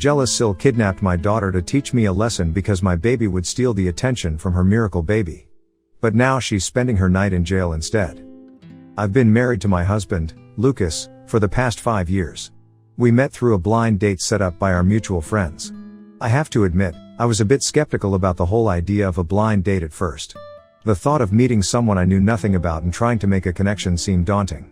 Jealous SIL kidnapped my daughter to teach me a lesson because my baby would steal the attention from her miracle baby. But now she's spending her night in jail instead. I've been married to my husband, Lucas, for the past 5 years. We met through a blind date set up by our mutual friends. I have to admit, I was a bit skeptical about the whole idea of a blind date at first. The thought of meeting someone I knew nothing about and trying to make a connection seemed daunting.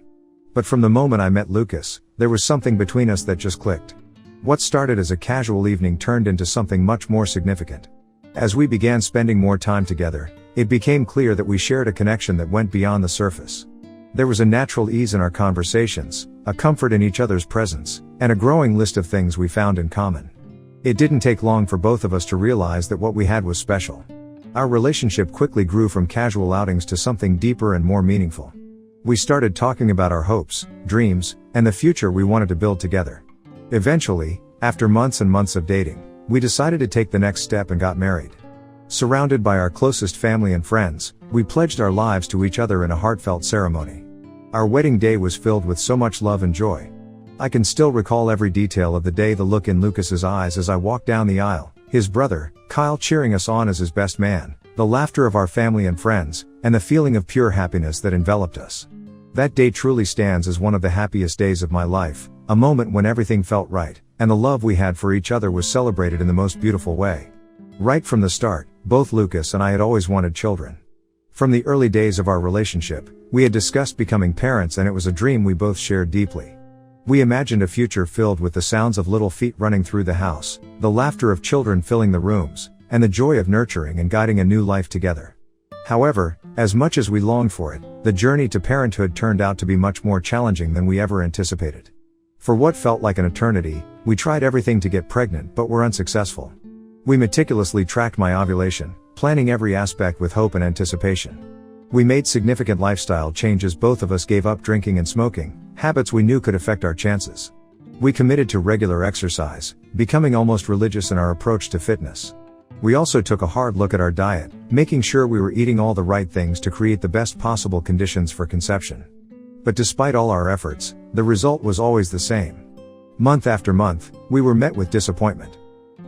But from the moment I met Lucas, there was something between us that just clicked. What started as a casual evening turned into something much more significant. As we began spending more time together, it became clear that we shared a connection that went beyond the surface. There was a natural ease in our conversations, a comfort in each other's presence, and a growing list of things we found in common. It didn't take long for both of us to realize that what we had was special. Our relationship quickly grew from casual outings to something deeper and more meaningful. We started talking about our hopes, dreams, and the future we wanted to build together. Eventually, after months and months of dating, we decided to take the next step and got married. Surrounded by our closest family and friends, we pledged our lives to each other in a heartfelt ceremony. Our wedding day was filled with so much love and joy. I can still recall every detail of the day, the look in Lucas's eyes as I walked down the aisle, his brother, Kyle, cheering us on as his best man, the laughter of our family and friends, and the feeling of pure happiness that enveloped us. That day truly stands as one of the happiest days of my life, a moment when everything felt right, and the love we had for each other was celebrated in the most beautiful way. Right from the start, both Lucas and I had always wanted children. From the early days of our relationship, we had discussed becoming parents, and it was a dream we both shared deeply. We imagined a future filled with the sounds of little feet running through the house, the laughter of children filling the rooms, and the joy of nurturing and guiding a new life together. However, as much as we longed for it, the journey to parenthood turned out to be much more challenging than we ever anticipated. For what felt like an eternity, we tried everything to get pregnant but were unsuccessful. We meticulously tracked my ovulation, planning every aspect with hope and anticipation. We made significant lifestyle changes. Both of us gave up drinking and smoking, habits we knew could affect our chances. We committed to regular exercise, becoming almost religious in our approach to fitness. We also took a hard look at our diet, making sure we were eating all the right things to create the best possible conditions for conception. But despite all our efforts, the result was always the same. Month after month, we were met with disappointment.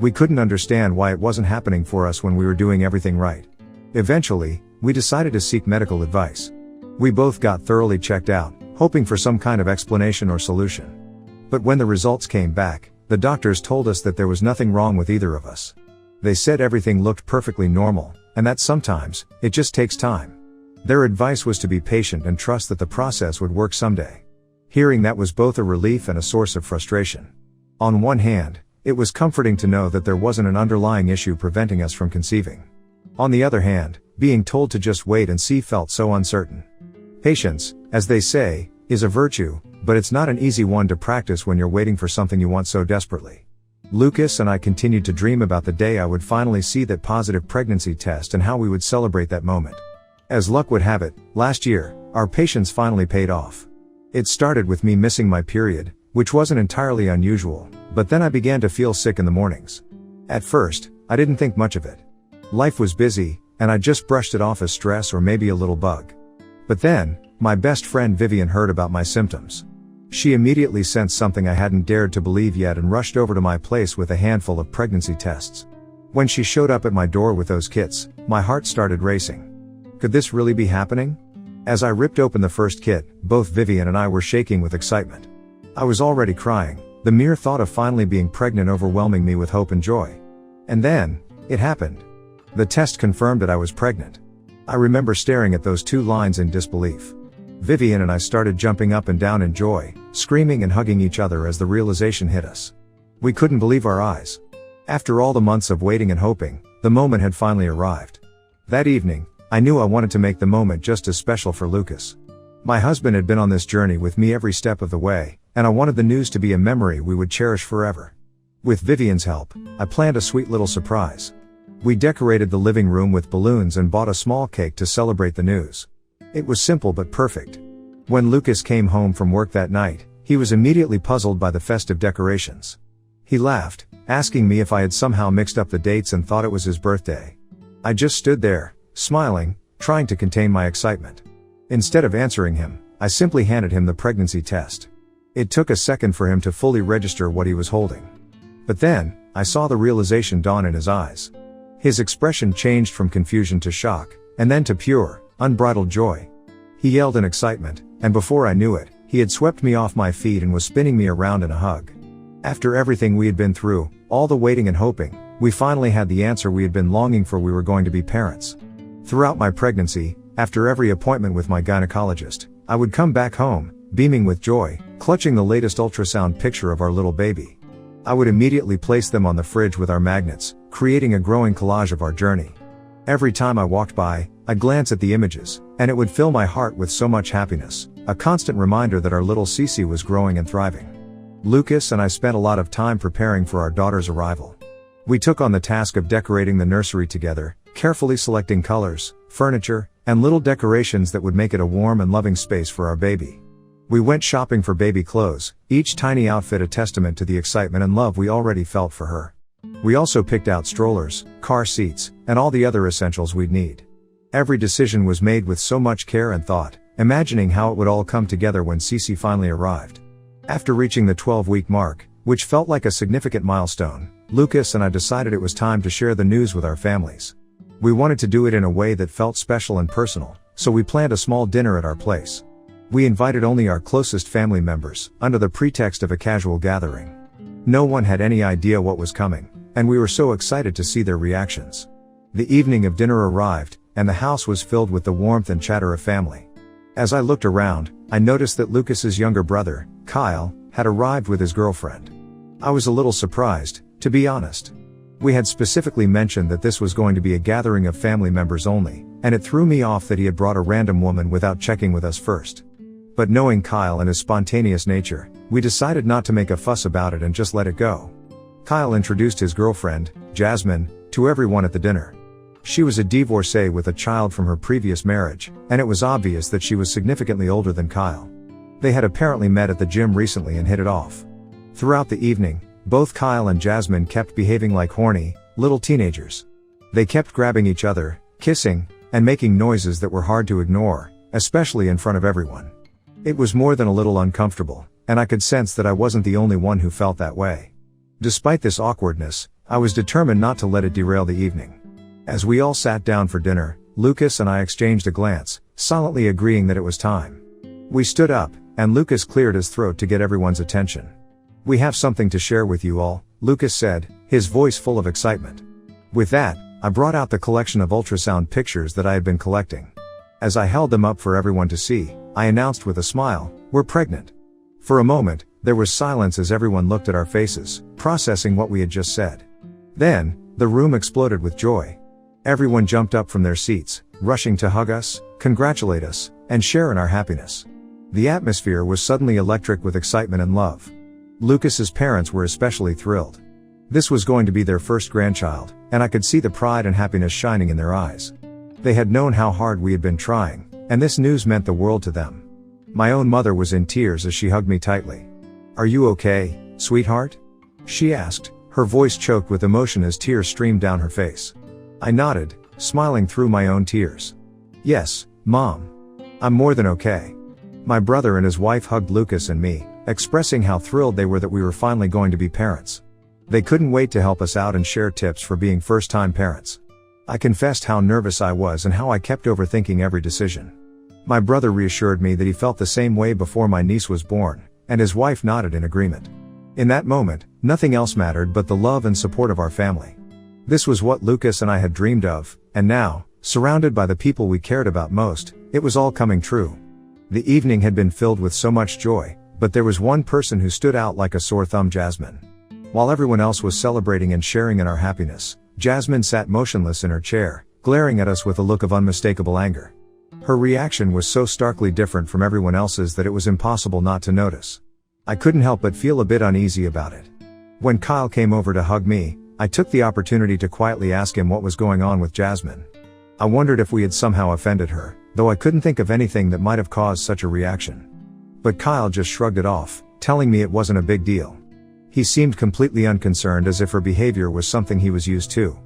We couldn't understand why it wasn't happening for us when we were doing everything right. Eventually, we decided to seek medical advice. We both got thoroughly checked out, hoping for some kind of explanation or solution. But when the results came back, the doctors told us that there was nothing wrong with either of us. They said everything looked perfectly normal, and that sometimes, it just takes time. Their advice was to be patient and trust that the process would work someday. Hearing that was both a relief and a source of frustration. On one hand, it was comforting to know that there wasn't an underlying issue preventing us from conceiving. On the other hand, being told to just wait and see felt so uncertain. Patience, as they say, is a virtue, but it's not an easy one to practice when you're waiting for something you want so desperately. Lucas and I continued to dream about the day I would finally see that positive pregnancy test and how we would celebrate that moment. As luck would have it, last year, our patience finally paid off. It started with me missing my period, which wasn't entirely unusual, but then I began to feel sick in the mornings. At first, I didn't think much of it. Life was busy, and I just brushed it off as stress or maybe a little bug. But then, my best friend Vivian heard about my symptoms. She immediately sensed something I hadn't dared to believe yet and rushed over to my place with a handful of pregnancy tests. When she showed up at my door with those kits, my heart started racing. Could this really be happening? As I ripped open the first kit, both Vivian and I were shaking with excitement. I was already crying, the mere thought of finally being pregnant overwhelming me with hope and joy. And then, it happened. The test confirmed that I was pregnant. I remember staring at those 2 lines in disbelief. Vivian and I started jumping up and down in joy, screaming and hugging each other as the realization hit us. We couldn't believe our eyes. After all the months of waiting and hoping, the moment had finally arrived. That evening, I knew I wanted to make the moment just as special for Lucas. My husband had been on this journey with me every step of the way, and I wanted the news to be a memory we would cherish forever. With Vivian's help, I planned a sweet little surprise. We decorated the living room with balloons and bought a small cake to celebrate the news. It was simple but perfect. When Lucas came home from work that night, he was immediately puzzled by the festive decorations. He laughed, asking me if I had somehow mixed up the dates and thought it was his birthday. I just stood there, smiling, trying to contain my excitement. Instead of answering him, I simply handed him the pregnancy test. It took a second for him to fully register what he was holding. But then, I saw the realization dawn in his eyes. His expression changed from confusion to shock, and then to pure, unbridled joy. He yelled in excitement, and before I knew it, he had swept me off my feet and was spinning me around in a hug. After everything we had been through, all the waiting and hoping, we finally had the answer we had been longing for. We were going to be parents. Throughout my pregnancy, after every appointment with my gynecologist, I would come back home, beaming with joy, clutching the latest ultrasound picture of our little baby. I would immediately place them on the fridge with our magnets, creating a growing collage of our journey. Every time I walked by, I'd glance at the images, and it would fill my heart with so much happiness, a constant reminder that our little Cece was growing and thriving. Lucas and I spent a lot of time preparing for our daughter's arrival. We took on the task of decorating the nursery together, carefully selecting colors, furniture, and little decorations that would make it a warm and loving space for our baby. We went shopping for baby clothes, each tiny outfit a testament to the excitement and love we already felt for her. We also picked out strollers, car seats, and all the other essentials we'd need. Every decision was made with so much care and thought, imagining how it would all come together when Cece finally arrived. After reaching the 12-week mark, which felt like a significant milestone, Lucas and I decided it was time to share the news with our families. We wanted to do it in a way that felt special and personal, so we planned a small dinner at our place. We invited only our closest family members, under the pretext of a casual gathering. No one had any idea what was coming, and we were so excited to see their reactions. The evening of dinner arrived, and the house was filled with the warmth and chatter of family. As I looked around, I noticed that Lucas's younger brother, Kyle, had arrived with his girlfriend. I was a little surprised, to be honest. We had specifically mentioned that this was going to be a gathering of family members only, and it threw me off that he had brought a random woman without checking with us first. But knowing Kyle and his spontaneous nature, we decided not to make a fuss about it and just let it go. Kyle introduced his girlfriend, Jasmine, to everyone at the dinner. She was a divorcee with a child from her previous marriage, and it was obvious that she was significantly older than Kyle. They had apparently met at the gym recently and hit it off. Throughout the evening, both Kyle and Jasmine kept behaving like horny, little teenagers. They kept grabbing each other, kissing, and making noises that were hard to ignore, especially in front of everyone. It was more than a little uncomfortable, and I could sense that I wasn't the only one who felt that way. Despite this awkwardness, I was determined not to let it derail the evening. As we all sat down for dinner, Lucas and I exchanged a glance, silently agreeing that it was time. We stood up, and Lucas cleared his throat to get everyone's attention. "We have something to share with you all," Lucas said, his voice full of excitement. With that, I brought out the collection of ultrasound pictures that I had been collecting. As I held them up for everyone to see, I announced with a smile, "We're pregnant." For a moment, there was silence as everyone looked at our faces, processing what we had just said. Then, the room exploded with joy. Everyone jumped up from their seats, rushing to hug us, congratulate us, and share in our happiness. The atmosphere was suddenly electric with excitement and love. Lucas's parents were especially thrilled. This was going to be their first grandchild, and I could see the pride and happiness shining in their eyes. They had known how hard we had been trying, and this news meant the world to them. My own mother was in tears as she hugged me tightly. "Are you okay, sweetheart?" she asked, her voice choked with emotion as tears streamed down her face. I nodded, smiling through my own tears. "Yes, Mom. I'm more than okay." My brother and his wife hugged Lucas and me, expressing how thrilled they were that we were finally going to be parents. They couldn't wait to help us out and share tips for being first-time parents. I confessed how nervous I was and how I kept overthinking every decision. My brother reassured me that he felt the same way before my niece was born, and his wife nodded in agreement. In that moment, nothing else mattered but the love and support of our family. This was what Lucas and I had dreamed of, and now, surrounded by the people we cared about most, it was all coming true. The evening had been filled with so much joy, but there was one person who stood out like a sore thumb: Jasmine. While everyone else was celebrating and sharing in our happiness, Jasmine sat motionless in her chair, glaring at us with a look of unmistakable anger. Her reaction was so starkly different from everyone else's that it was impossible not to notice. I couldn't help but feel a bit uneasy about it. When Kyle came over to hug me, I took the opportunity to quietly ask him what was going on with Jasmine. I wondered if we had somehow offended her, though I couldn't think of anything that might have caused such a reaction. But Kyle just shrugged it off, telling me it wasn't a big deal. He seemed completely unconcerned, as if her behavior was something he was used to.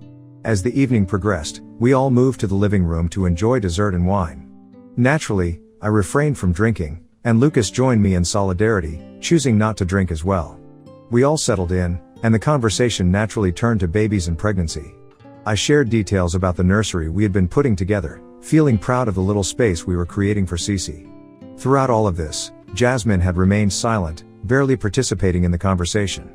As the evening progressed, we all moved to the living room to enjoy dessert and wine. Naturally, I refrained from drinking, and Lucas joined me in solidarity, choosing not to drink as well. We all settled in, and the conversation naturally turned to babies and pregnancy. I shared details about the nursery we had been putting together, feeling proud of the little space we were creating for Cece. Throughout all of this, Jasmine had remained silent, barely participating in the conversation.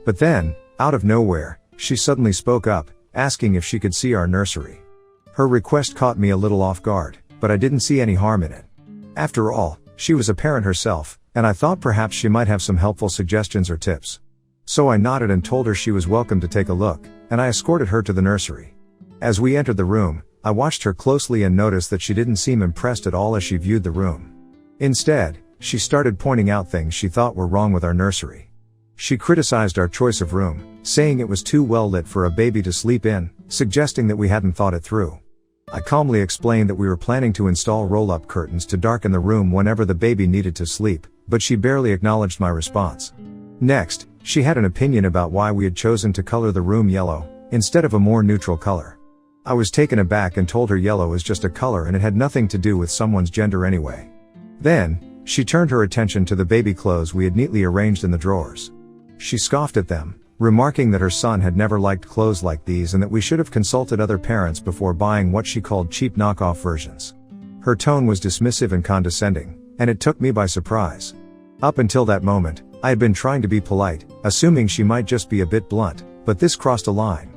But then, out of nowhere, she suddenly spoke up, asking if she could see our nursery. Her request caught me a little off guard, but I didn't see any harm in it. After all, she was a parent herself, and I thought perhaps she might have some helpful suggestions or tips. So I nodded and told her she was welcome to take a look, and I escorted her to the nursery. As we entered the room, I watched her closely and noticed that she didn't seem impressed at all as she viewed the room. Instead, she started pointing out things she thought were wrong with our nursery. She criticized our choice of room, saying it was too well lit for a baby to sleep in, suggesting that we hadn't thought it through. I calmly explained that we were planning to install roll-up curtains to darken the room whenever the baby needed to sleep, but she barely acknowledged my response. Next, she had an opinion about why we had chosen to color the room yellow, instead of a more neutral color. I was taken aback and told her yellow is just a color and it had nothing to do with someone's gender anyway. Then, she turned her attention to the baby clothes we had neatly arranged in the drawers. She scoffed at them, remarking that her son had never liked clothes like these and that we should have consulted other parents before buying what she called cheap knockoff versions. Her tone was dismissive and condescending, and it took me by surprise. Up until that moment, I had been trying to be polite, assuming she might just be a bit blunt, but this crossed a line.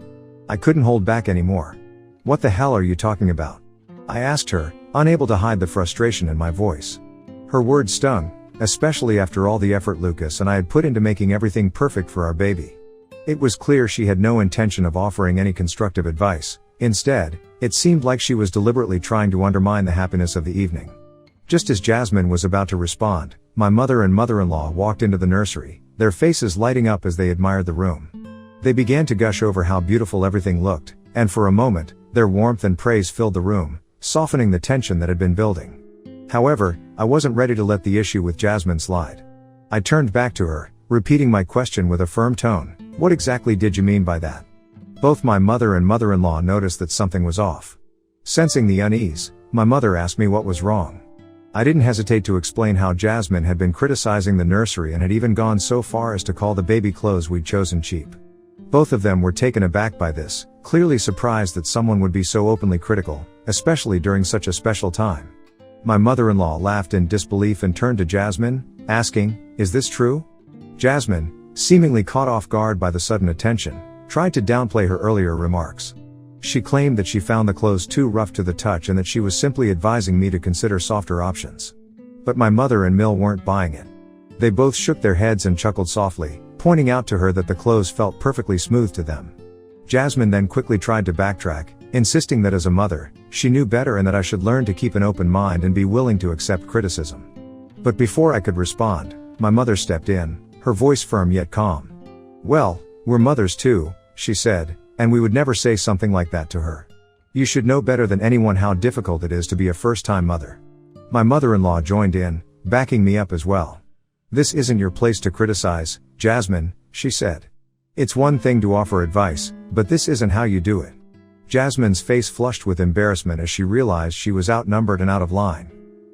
I couldn't hold back anymore. "What the hell are you talking about?" I asked her, unable to hide the frustration in my voice. Her words stung, especially after all the effort Lucas and I had put into making everything perfect for our baby. It was clear she had no intention of offering any constructive advice. Instead, it seemed like she was deliberately trying to undermine the happiness of the evening. Just as Jasmine was about to respond, my mother and mother-in-law walked into the nursery, their faces lighting up as they admired the room. They began to gush over how beautiful everything looked, and for a moment, their warmth and praise filled the room, softening the tension that had been building. However, I wasn't ready to let the issue with Jasmine slide. I turned back to her, repeating my question with a firm tone. "What exactly did you mean by that?" Both my mother and mother-in-law noticed that something was off. Sensing the unease, my mother asked me what was wrong. I didn't hesitate to explain how Jasmine had been criticizing the nursery and had even gone so far as to call the baby clothes we'd chosen cheap. Both of them were taken aback by this, clearly surprised that someone would be so openly critical, especially during such a special time. My mother-in-law laughed in disbelief and turned to Jasmine, asking, "Is this true?" Jasmine, seemingly caught off guard by the sudden attention, tried to downplay her earlier remarks. She claimed that she found the clothes too rough to the touch and that she was simply advising me to consider softer options. But my mother and Mill weren't buying it. They both shook their heads and chuckled softly, pointing out to her that the clothes felt perfectly smooth to them. Jasmine then quickly tried to backtrack, insisting that as a mother, she knew better and that I should learn to keep an open mind and be willing to accept criticism. But before I could respond, my mother stepped in, her voice firm yet calm. "Well, we're mothers too," she said, "and we would never say something like that to her. You should know better than anyone how difficult it is to be a first-time mother." My mother-in-law joined in, backing me up as well. "This isn't your place to criticize, Jasmine," she said. "It's one thing to offer advice, but this isn't how you do it." Jasmine's face flushed with embarrassment as she realized she was outnumbered and out of line.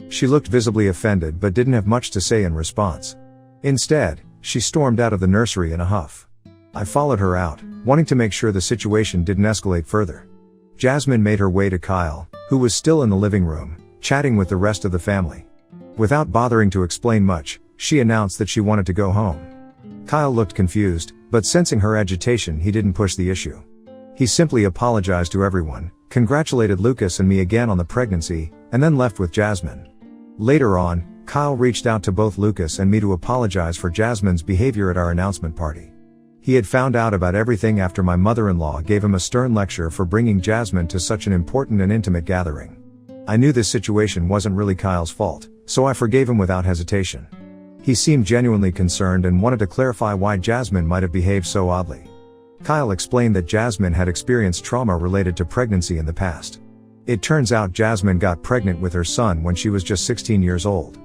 She looked visibly offended but didn't have much to say in response. Instead, she stormed out of the nursery in a huff. I followed her out, wanting to make sure the situation didn't escalate further. Jasmine made her way to Kyle, who was still in the living room, chatting with the rest of the family. Without bothering to explain much, she announced that she wanted to go home. Kyle looked confused, but sensing her agitation, he didn't push the issue. He simply apologized to everyone, congratulated Lucas and me again on the pregnancy, and then left with Jasmine. Later on, Kyle reached out to both Lucas and me to apologize for Jasmine's behavior at our announcement party. He had found out about everything after my mother-in-law gave him a stern lecture for bringing Jasmine to such an important and intimate gathering. I knew this situation wasn't really Kyle's fault, so I forgave him without hesitation. He seemed genuinely concerned and wanted to clarify why Jasmine might have behaved so oddly. Kyle explained that Jasmine had experienced trauma related to pregnancy in the past. It turns out Jasmine got pregnant with her son when she was just 16 years old.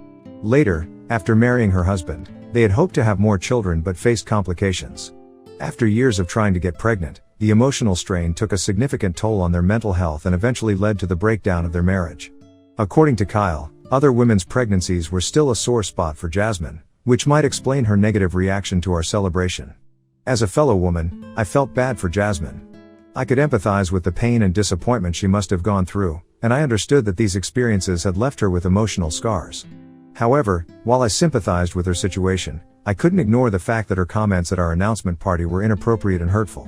Later, after marrying her husband, they had hoped to have more children but faced complications. After years of trying to get pregnant, the emotional strain took a significant toll on their mental health and eventually led to the breakdown of their marriage. According to Kyle, other women's pregnancies were still a sore spot for Jasmine, which might explain her negative reaction to our celebration. As a fellow woman, I felt bad for Jasmine. I could empathize with the pain and disappointment she must have gone through, and I understood that these experiences had left her with emotional scars. However, while I sympathized with her situation, I couldn't ignore the fact that her comments at our announcement party were inappropriate and hurtful.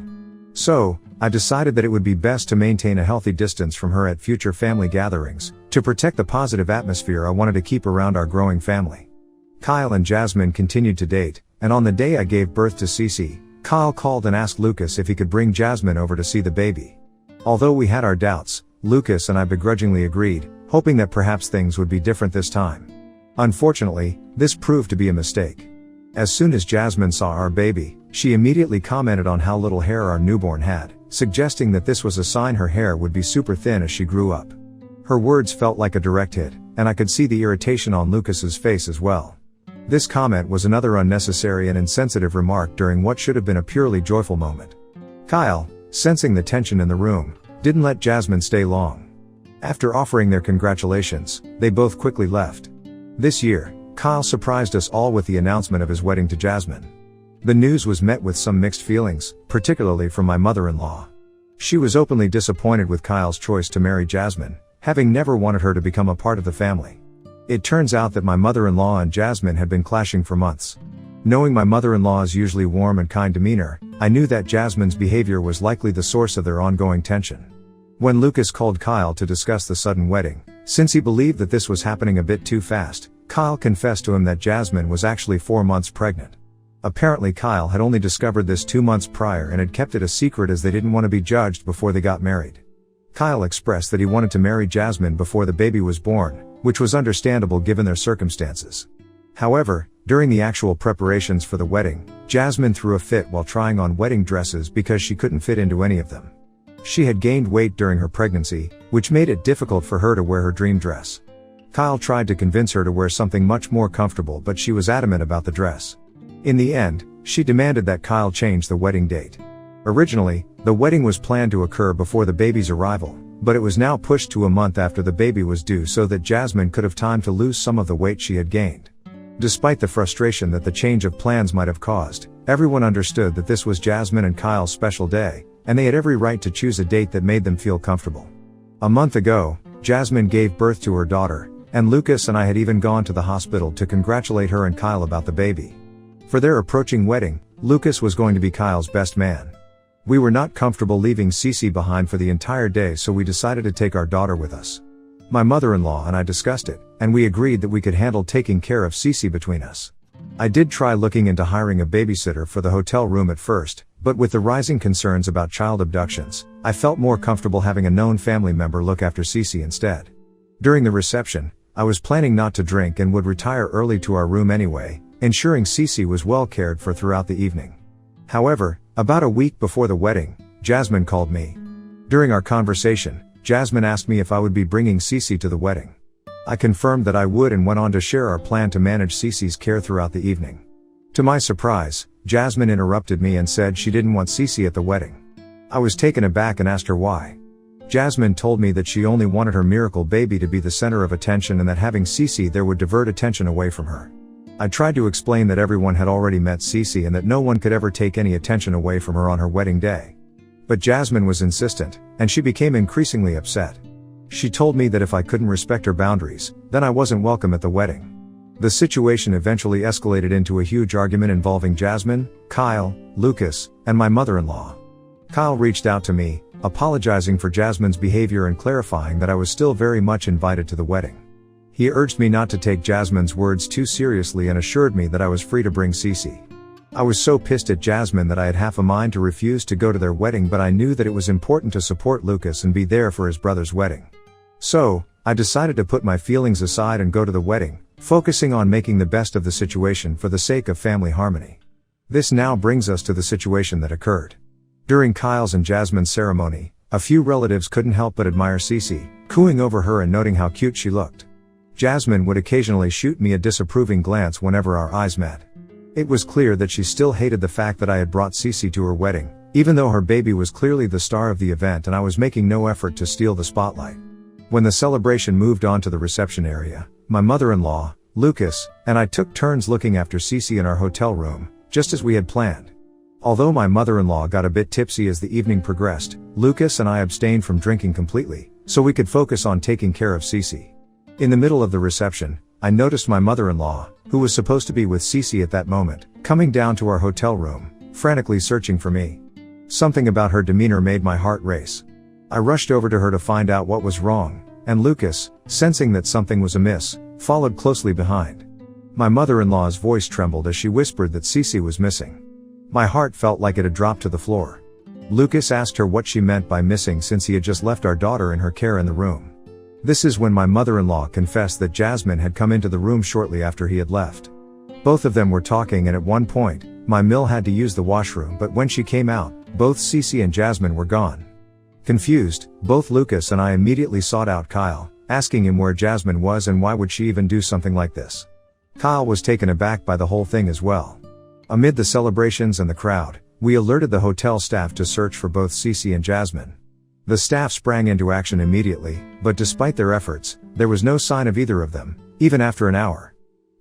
So, I decided that it would be best to maintain a healthy distance from her at future family gatherings, to protect the positive atmosphere I wanted to keep around our growing family. Kyle and Jasmine continued to date, and on the day I gave birth to Cece, Kyle called and asked Lucas if he could bring Jasmine over to see the baby. Although we had our doubts, Lucas and I begrudgingly agreed, hoping that perhaps things would be different this time. Unfortunately, this proved to be a mistake. As soon as Jasmine saw our baby, she immediately commented on how little hair our newborn had, suggesting that this was a sign her hair would be super thin as she grew up. Her words felt like a direct hit, and I could see the irritation on Lucas's face as well. This comment was another unnecessary and insensitive remark during what should have been a purely joyful moment. Kyle, sensing the tension in the room, didn't let Jasmine stay long. After offering their congratulations, they both quickly left. This year, Kyle surprised us all with the announcement of his wedding to Jasmine. The news was met with some mixed feelings, particularly from my mother-in-law. She was openly disappointed with Kyle's choice to marry Jasmine, having never wanted her to become a part of the family. It turns out that my mother-in-law and Jasmine had been clashing for months. Knowing my mother-in-law's usually warm and kind demeanor, I knew that Jasmine's behavior was likely the source of their ongoing tension. When Lucas called Kyle to discuss the sudden wedding, since he believed that this was happening a bit too fast, Kyle confessed to him that Jasmine was actually 4 months pregnant. Apparently Kyle had only discovered this 2 months prior and had kept it a secret as they didn't want to be judged before they got married. Kyle expressed that he wanted to marry Jasmine before the baby was born, which was understandable given their circumstances. However, during the actual preparations for the wedding, Jasmine threw a fit while trying on wedding dresses because she couldn't fit into any of them. She had gained weight during her pregnancy, which made it difficult for her to wear her dream dress. Kyle tried to convince her to wear something much more comfortable, but she was adamant about the dress. In the end, she demanded that Kyle change the wedding date. Originally, the wedding was planned to occur before the baby's arrival, but it was now pushed to a month after the baby was due so that Jasmine could have time to lose some of the weight she had gained. Despite the frustration that the change of plans might have caused, everyone understood that this was Jasmine and Kyle's special day, and they had every right to choose a date that made them feel comfortable. A month ago, Jasmine gave birth to her daughter, and Lucas and I had even gone to the hospital to congratulate her and Kyle about the baby. For their approaching wedding, Lucas was going to be Kyle's best man. We were not comfortable leaving Cece behind for the entire day, so we decided to take our daughter with us. My mother-in-law and I discussed it, and we agreed that we could handle taking care of Cece between us. I did try looking into hiring a babysitter for the hotel room at first, but with the rising concerns about child abductions, I felt more comfortable having a known family member look after Cece instead. During the reception, I was planning not to drink and would retire early to our room anyway, ensuring Cece was well cared for throughout the evening. However, about a week before the wedding, Jasmine called me. During our conversation, Jasmine asked me if I would be bringing Cece to the wedding. I confirmed that I would and went on to share our plan to manage Cece's care throughout the evening. To my surprise, Jasmine interrupted me and said she didn't want Cece at the wedding. I was taken aback and asked her why. Jasmine told me that she only wanted her miracle baby to be the center of attention and that having Cece there would divert attention away from her. I tried to explain that everyone had already met Cece and that no one could ever take any attention away from her on her wedding day. But Jasmine was insistent, and she became increasingly upset. She told me that if I couldn't respect her boundaries, then I wasn't welcome at the wedding. The situation eventually escalated into a huge argument involving Jasmine, Kyle, Lucas, and my mother-in-law. Kyle reached out to me, apologizing for Jasmine's behavior and clarifying that I was still very much invited to the wedding. He urged me not to take Jasmine's words too seriously and assured me that I was free to bring Cece. I was so pissed at Jasmine that I had half a mind to refuse to go to their wedding, but I knew that it was important to support Lucas and be there for his brother's wedding. So, I decided to put my feelings aside and go to the wedding, focusing on making the best of the situation for the sake of family harmony. This now brings us to the situation that occurred. During Kyle's and Jasmine's ceremony, a few relatives couldn't help but admire Cece, cooing over her and noting how cute she looked. Jasmine would occasionally shoot me a disapproving glance whenever our eyes met. It was clear that she still hated the fact that I had brought Cece to her wedding, even though her baby was clearly the star of the event and I was making no effort to steal the spotlight. When the celebration moved on to the reception area, my mother-in-law, Lucas, and I took turns looking after Cece in our hotel room, just as we had planned. Although my mother-in-law got a bit tipsy as the evening progressed, Lucas and I abstained from drinking completely, so we could focus on taking care of Cece. In the middle of the reception, I noticed my mother-in-law, who was supposed to be with Cece at that moment, coming down to our hotel room, frantically searching for me. Something about her demeanor made my heart race. I rushed over to her to find out what was wrong, and Lucas, sensing that something was amiss, followed closely behind. My mother-in-law's voice trembled as she whispered that Cece was missing. My heart felt like it had dropped to the floor. Lucas asked her what she meant by missing since he had just left our daughter in her care in the room. This is when my mother-in-law confessed that Jasmine had come into the room shortly after he had left. Both of them were talking, and at one point, my Mill had to use the washroom, but when she came out, both Cece and Jasmine were gone. Confused, both Lucas and I immediately sought out Kyle, asking him where Jasmine was and why would she even do something like this. Kyle was taken aback by the whole thing as well. Amid the celebrations and the crowd, we alerted the hotel staff to search for both Cece and Jasmine. The staff sprang into action immediately, but despite their efforts, there was no sign of either of them, even after an hour.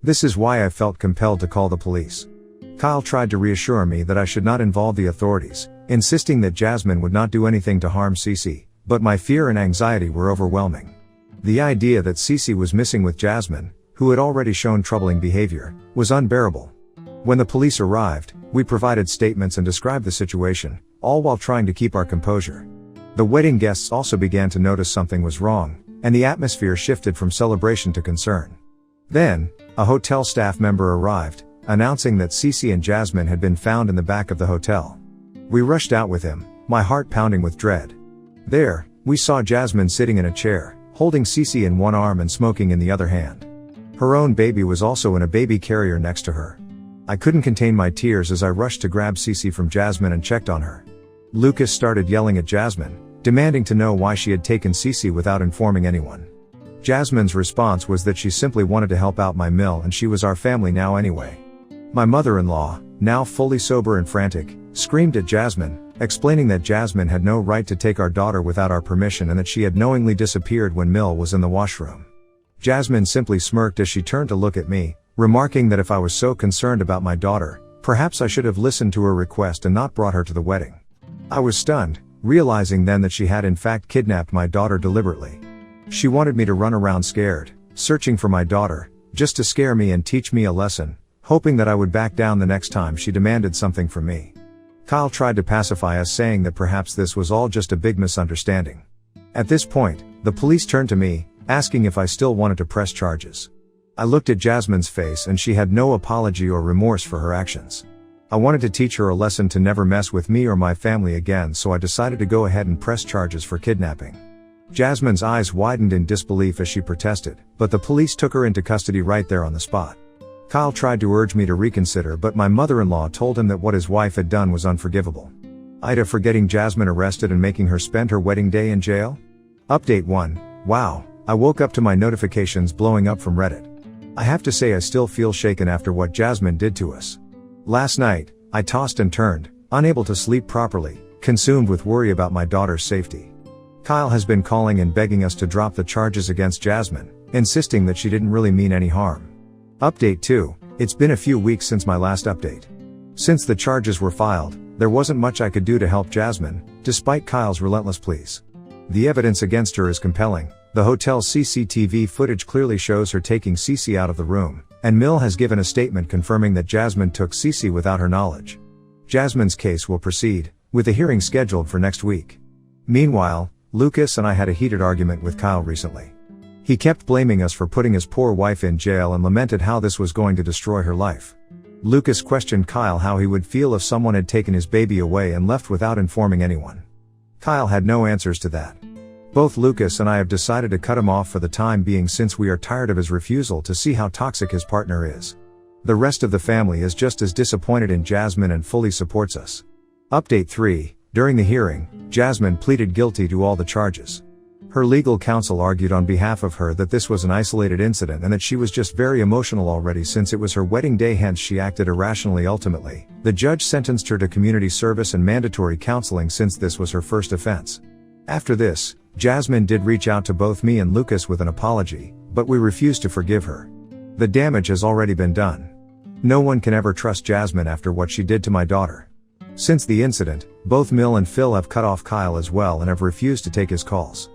This is why I felt compelled to call the police. Kyle tried to reassure me that I should not involve the authorities, insisting that Jasmine would not do anything to harm Cece, but my fear and anxiety were overwhelming. The idea that Cece was missing with Jasmine, who had already shown troubling behavior, was unbearable. When the police arrived, we provided statements and described the situation, all while trying to keep our composure. The wedding guests also began to notice something was wrong, and the atmosphere shifted from celebration to concern. Then, a hotel staff member arrived, announcing that Cece and Jasmine had been found in the back of the hotel. We rushed out with him, my heart pounding with dread. There, we saw Jasmine sitting in a chair, holding Cece in one arm and smoking in the other hand. Her own baby was also in a baby carrier next to her. I couldn't contain my tears as I rushed to grab Cece from Jasmine and checked on her. Lucas started yelling at Jasmine, demanding to know why she had taken Cece without informing anyone. Jasmine's response was that she simply wanted to help out my Mill and she was our family now anyway. My mother-in-law, now fully sober and frantic, screamed at Jasmine, explaining that Jasmine had no right to take our daughter without our permission and that she had knowingly disappeared when Mill was in the washroom. Jasmine simply smirked as she turned to look at me, remarking that if I was so concerned about my daughter, perhaps I should have listened to her request and not brought her to the wedding. I was stunned, realizing then that she had in fact kidnapped my daughter deliberately. She wanted me to run around scared, searching for my daughter, just to scare me and teach me a lesson, hoping that I would back down the next time she demanded something from me. Kyle tried to pacify us, saying that perhaps this was all just a big misunderstanding. At this point, the police turned to me, asking if I still wanted to press charges. I looked at Jasmine's face and she had no apology or remorse for her actions. I wanted to teach her a lesson to never mess with me or my family again, so I decided to go ahead and press charges for kidnapping. Jasmine's eyes widened in disbelief as she protested, but the police took her into custody right there on the spot. Kyle tried to urge me to reconsider, but my mother-in-law told him that what his wife had done was unforgivable. Ida for getting Jasmine arrested and making her spend her wedding day in jail? Update 1. Wow, I woke up to my notifications blowing up from Reddit. I have to say I still feel shaken after what Jasmine did to us. Last night, I tossed and turned, unable to sleep properly, consumed with worry about my daughter's safety. Kyle has been calling and begging us to drop the charges against Jasmine, insisting that she didn't really mean any harm. Update 2. It's been a few weeks since my last update. Since the charges were filed, there wasn't much I could do to help Jasmine, despite Kyle's relentless pleas. The evidence against her is compelling. The hotel's CCTV footage clearly shows her taking Cece out of the room, and Mill has given a statement confirming that Jasmine took Cece without her knowledge. Jasmine's case will proceed, with a hearing scheduled for next week. Meanwhile, Lucas and I had a heated argument with Kyle recently. He kept blaming us for putting his poor wife in jail and lamented how this was going to destroy her life. Lucas questioned Kyle how he would feel if someone had taken his baby away and left without informing anyone. Kyle had no answers to that. Both Lucas and I have decided to cut him off for the time being since we are tired of his refusal to see how toxic his partner is. The rest of the family is just as disappointed in Jasmine and fully supports us. Update 3. During the hearing, Jasmine pleaded guilty to all the charges. Her legal counsel argued on behalf of her that this was an isolated incident and that she was just very emotional already since it was her wedding day, hence she acted irrationally. Ultimately, the judge sentenced her to community service and mandatory counseling since this was her first offense. After this, Jasmine did reach out to both me and Lucas with an apology, but we refused to forgive her. The damage has already been done. No one can ever trust Jasmine after what she did to my daughter. Since the incident, both Mill and Phil have cut off Kyle as well and have refused to take his calls.